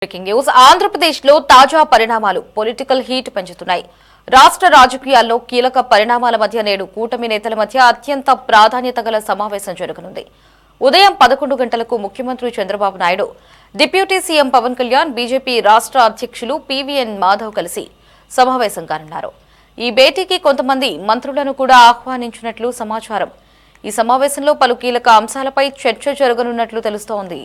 Breaking news ఆంధ్రప్రదేశ్లో తాజా పరిణామాలు పొలిటికల్ హీట్ పెంచుతున్నాయి. రాష్ట్ర రాజకీయాల్లో కీలక పరిణామాల మధ్య నేడు కూటమి నేతల మధ్య అత్యంత ప్రాధాన్యత గల సమావేశం జరగనుంది. ఉదయం 11 గంటలకు ముఖ్యమంత్రి Chandrababu Naidu, deputy CM Pawan Kalyan, BJP రాష్ట్ర అధ్యక్షులు పీవీఎన్ మాధవ్ కలిసి సమావేశం కానున్నారు. ఈ భేటీకి కొంతమంది మంత్రులను కూడా ఆహ్వానించినట్లు సమాచారం. ఈ సమావేశంలో పలు కీలక అంశాలపై చర్చ జరగనున్నట్లు తెలుస్తోంది.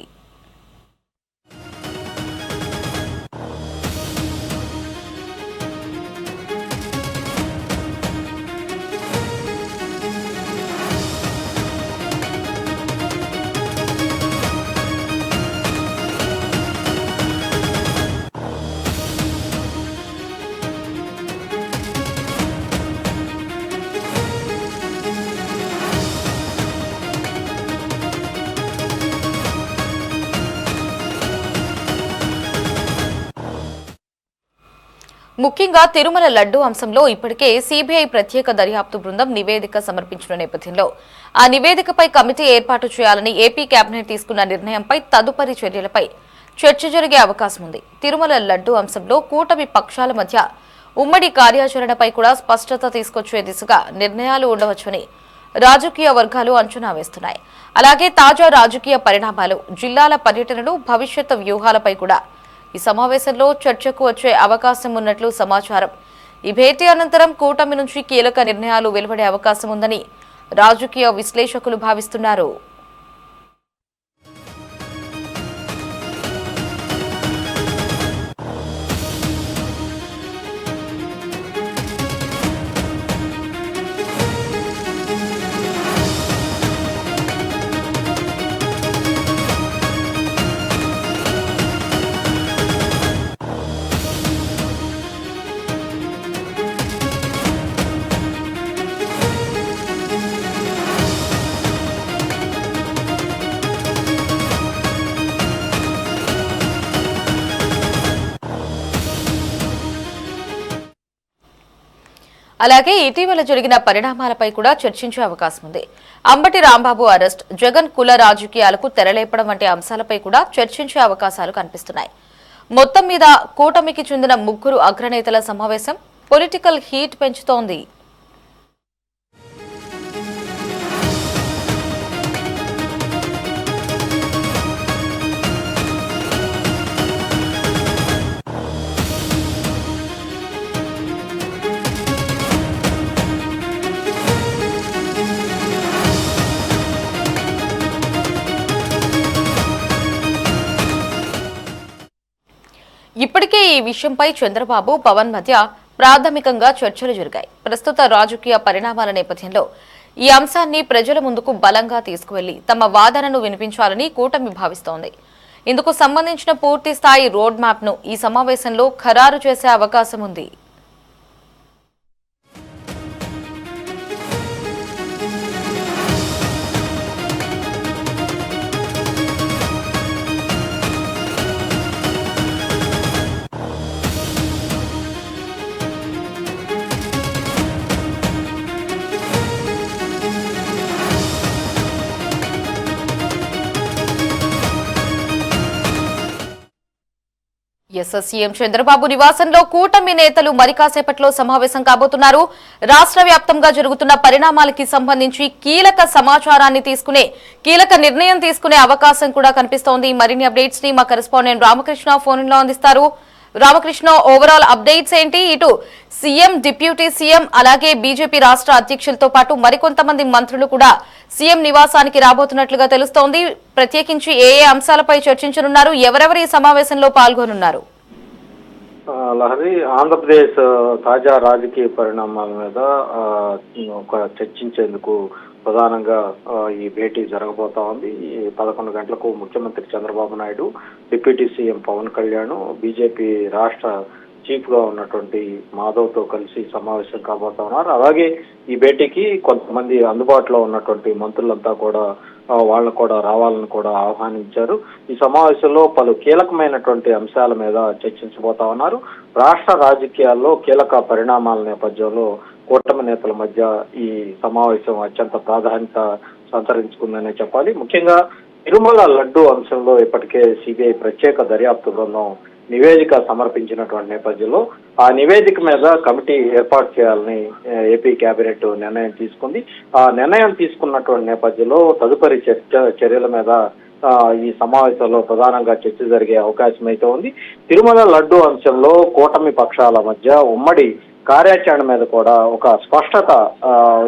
ముఖ్యంగా తిరుమల లడ్డూ అంశంలో ఇప్పటికే సీబీఐ ప్రత్యేక దర్యాప్తు బృందం నివేదిక సమర్పించిన నేపథ్యంలో ఆ నివేదికపై కమిటీ ఏర్పాటు చేయాలని ఏపీ కేబినెట్ తీసుకున్న నిర్ణయంపై తదుపరి చర్యలపై చర్చ జరిగే అవకాశం ఉంది. తిరుమల లడ్డూ అంశంలో కూటమి పక్షాల మధ్య ఉమ్మడి కార్యాచరణపై కూడా స్పష్టత తీసుకొచ్చే దిశగా నిర్ణయాలు ఉండవచ్చని రాజకీయ వర్గాలు అంచనా వేస్తున్నాయి. అలాగే తాజా రాజకీయ పరిణామాలు, జిల్లాల పర్యటనలు, భవిష్యత్ వ్యూహాలపై కూడా ఈ సమావేశంలో చర్చకు వచ్చే అవకాశం ఉన్నట్లు సమాచారం. ఈ భేటీ అనంతరం కూటమి నుంచి కీలక నిర్ణయాలు వెలువడే అవకాశం ఉందని రాజకీయ విశ్లేషకులు భావిస్తున్నారు. అలాగే ఇటీవల జరిగిన పరిణామాలపై కూడా చర్చించే అవకాశం ఉంది. అంబటి రాంబాబు అరెస్ట్, జగన్ కుల రాజకీయాలకు తెరలేపడం వంటి అంశాలపై కూడా చర్చించే అవకాశాలు కనిపిస్తున్నాయి. మొత్తం మీద కూటమికి చెందిన ముగ్గురు అగ్రనేతల సమావేశం పొలిటికల్ హీట్ పెంచుతోంది. ఇప్పటికే ఈ విషయంపై చంద్రబాబు, పవన్ మధ్య ప్రాథమికంగా చర్చలు జరిగాయి. ప్రస్తుత రాజకీయ పరిణామాల నేపథ్యంలో ఈ అంశాన్ని ప్రజల ముందుకు బలంగా తీసుకువెళ్లి తమ వాదనను వినిపించాలని కూటమి భావిస్తోంది. ఇందుకు సంబంధించిన పూర్తి స్థాయి రోడ్ మ్యాప్ ను ఈ సమావేశంలో ఖరారు చేసే అవకాశం ఉంది. సీఎం చంద్రబాబు నివాసంలో కూటమి నేతలు మరి కాసేపట్లో సమావేశం కాబోతున్నారు. రాష్ట్ర వ్యాప్తంగా జరుగుతున్న పరిణామాలకి సంబంధించి కీలక సమాచారాన్ని కీలక నిర్ణయం తీసుకునే అవకాశం కూడా కనిపిస్తోంది. మరిన్ని అప్డేట్స్ ని మా కరెస్పాండెంట్ రామకృష్ణ ఫోన్ లో అందిస్తారు. రామకృష్ణ, ఓవరాల్ అప్డేట్స్ ఏంటి? ఇటు సీఎం, డిప్యూటీ సీఎం, అలాగే బీజేపీ రాష్ట్ర అధ్యక్షులతో పాటు మరికొంతమంది మంత్రులు కూడా సీఎం నివాసానికి రాబోతున్నట్లుగా తెలుస్తోంది. ప్రత్యేకించి ఏ అంశాలపై చర్చించనున్నారు? ఎవరెవరు ఈ సమావేశంలో పాల్గొనున్నారు? లహరి, ఆంధ్రప్రదేశ్ తాజా రాజకీయ పరిణామాల మీద చర్చించేందుకు ప్రధానంగా ఈ భేటీ జరగబోతా ఉంది. 11 గంటలకు ముఖ్యమంత్రి Chandrababu Naidu, deputy CM Pawan Kalyan, BJP రాష్ట్ర చీఫ్ గా ఉన్నటువంటి మాధవ్ తో కలిసి సమావేశం కాబోతా ఉన్నారు. అలాగే ఈ భేటీకి కొంతమంది అందుబాటులో ఉన్నటువంటి మంత్రులంతా కూడా వాళ్ళను కూడా రావాలని కూడా ఆహ్వానించారు. ఈ సమావేశంలో పలు కీలకమైనటువంటి అంశాల మీద చర్చించబోతా ఉన్నారు. రాష్ట్ర రాజకీయాల్లో కీలక పరిణామాల నేపథ్యంలో కూటమి నేతల మధ్య ఈ సమావేశం అత్యంత ప్రాధాన్యత సంతరించుకుందనే చెప్పాలి. ముఖ్యంగా తిరుమల లడ్డు అంశంలో ఇప్పటికే సిబిఐ ప్రత్యేక దర్యాప్తు బృందం నివేదిక సమర్పించినటువంటి నేపథ్యంలో ఆ నివేదిక మీద కమిటీ ఏర్పాటు చేయాలని ఏపీ కేబినెట్ నిర్ణయం తీసుకుంది. ఆ నిర్ణయం తీసుకున్నటువంటి నేపథ్యంలో తదుపరి చర్యల మీద ఈ సమావేశంలో ప్రధానంగా చర్చ జరిగే అవకాశం అయితే ఉంది. తిరుమల లడ్డు అంశంలో కూటమి పక్షాల మధ్య ఉమ్మడి కార్యాచరణ మీద కూడా ఒక స్పష్టత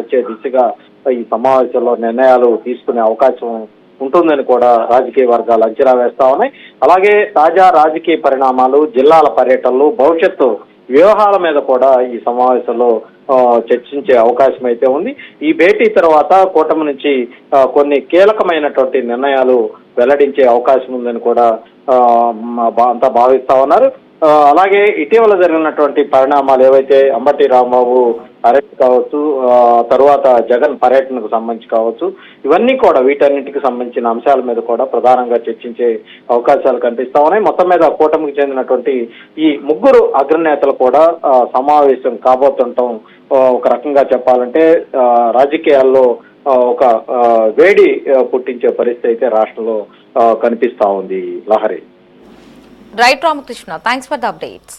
వచ్చే దిశగా ఈ సమావేశంలో నిర్ణయాలు తీసుకునే అవకాశం ఉంటుందని కూడా రాజకీయ వర్గాలు అంచనా వేస్తా ఉన్నాయి. అలాగే తాజా రాజకీయ పరిణామాలు, జిల్లాల పర్యటనలు, భవిష్యత్తు వ్యూహాల మీద కూడా ఈ సమావేశంలో చర్చించే అవకాశం అయితే ఉంది. ఈ భేటీ తర్వాత కూటమి నుంచి కొన్ని కీలకమైనటువంటి నిర్ణయాలు వెల్లడించే అవకాశం ఉందని కూడా అంతా భావిస్తా ఉన్నారు. అలాగే ఇటీవల జరిగినటువంటి పరిణామాలు ఏవైతే అంబటి రాంబాబు అరెస్ట్ కావచ్చు, తరువాత జగన్ పర్యటనకు సంబంధించి కావచ్చు, ఇవన్నీ కూడా వీటన్నింటికి సంబంధించిన అంశాల మీద కూడా ప్రధానంగా చర్చించే అవకాశాలు కనిపిస్తా ఉన్నాయి. మొత్తం మీద కూటమికి చెందినటువంటి ఈ ముగ్గురు అగ్రనేతలు కూడా సమావేశం కాబోతుండటం ఒక రకంగా చెప్పాలంటే రాజకీయాల్లో ఒక వేడి పుట్టించే పరిస్థితి అయితే రాష్ట్రంలో కనిపిస్తా ఉంది. Lahari. Right Ramakrishna, thanks for the updates.